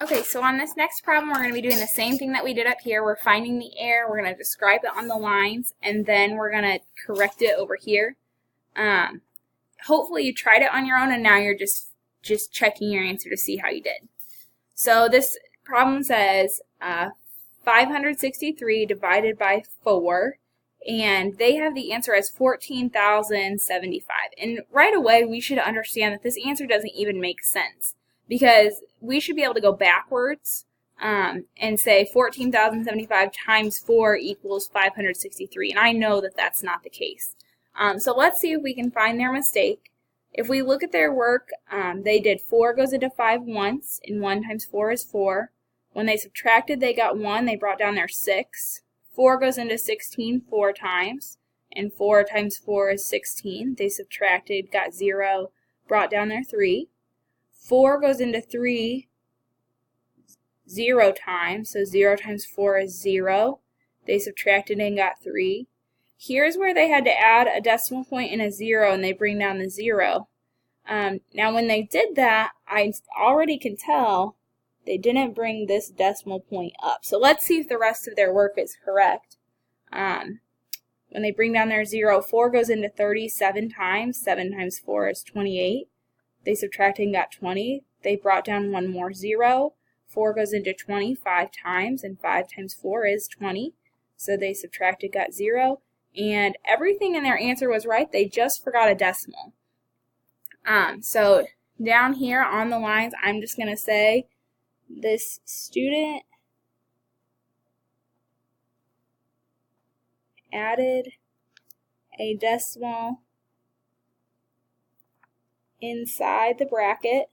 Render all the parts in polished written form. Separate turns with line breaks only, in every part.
Okay, so on this next problem, we're going to be doing the same thing that we did up here. We're finding the error, we're going to describe it on the lines, and then we're going to correct it over here. Hopefully you tried it on your own, and now you're just checking your answer to see how you did. So this problem says 563 divided by 4, and they have the answer as 14,075. And right away, we should understand that this answer doesn't even make sense, because we should be able to go backwards and say 14,075 times 4 equals 563, and I know that that's not the case. So let's see if we can find their mistake. If we look at their work, they did 4 goes into 5 once, and 1 times 4 is 4. When they subtracted, they got 1, they brought down their 6. 4 goes into 16 4 times, and 4 times 4 is 16. They subtracted, got 0, brought down their 3. 4 goes into 3 0 times, so 0 times 4 is 0. They subtracted and got 3. Here's where they had to add a decimal point and a 0, and they bring down the 0. Now when they did that, I already can tell they didn't bring this decimal point up. So let's see if the rest of their work is correct. When they bring down their 0, 4 goes into 37 times. 7 times 4 is 28. They subtracted and got 20. They brought down one more 0. 4 goes into 25 times, and 5 times 4 is 20. So they subtracted, got 0. And everything in their answer was right. They just forgot a decimal. So down here on the lines, I'm just going to say this student added a decimal inside the bracket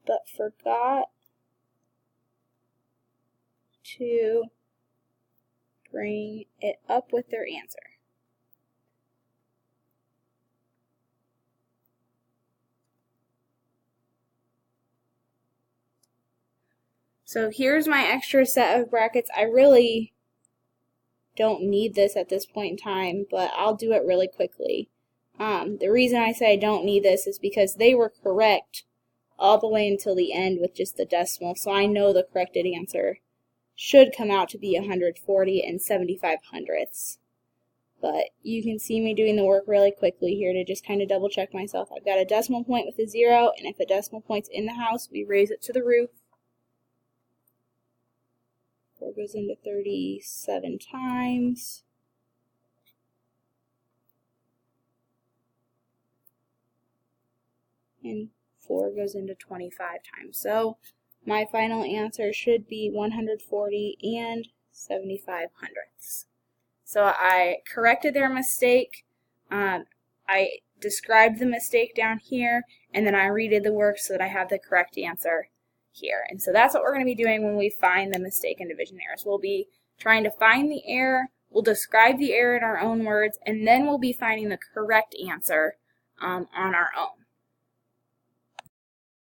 but forgot to bring it up with their answer. So here's my extra set of brackets. I really don't need this at this point in time, but I'll do it really quickly. The reason I say I don't need this is because they were correct all the way until the end with just the decimal, so I know the corrected answer should come out to be 140 and 75 hundredths. But you can see me doing the work really quickly here to just kind of double check myself. I've got a decimal point with a 0, and if a decimal point's in the house, we raise it to the roof. 4 goes into 37 times. And 4 goes into 25 times. So my final answer should be 140 and 75 hundredths. So I corrected their mistake. I described the mistake down here, and then I redid the work so that I have the correct answer here. And so that's what we're going to be doing when we find the mistake and division errors. We'll be trying to find the error, we'll describe the error in our own words, and then we'll be finding the correct answer on our own.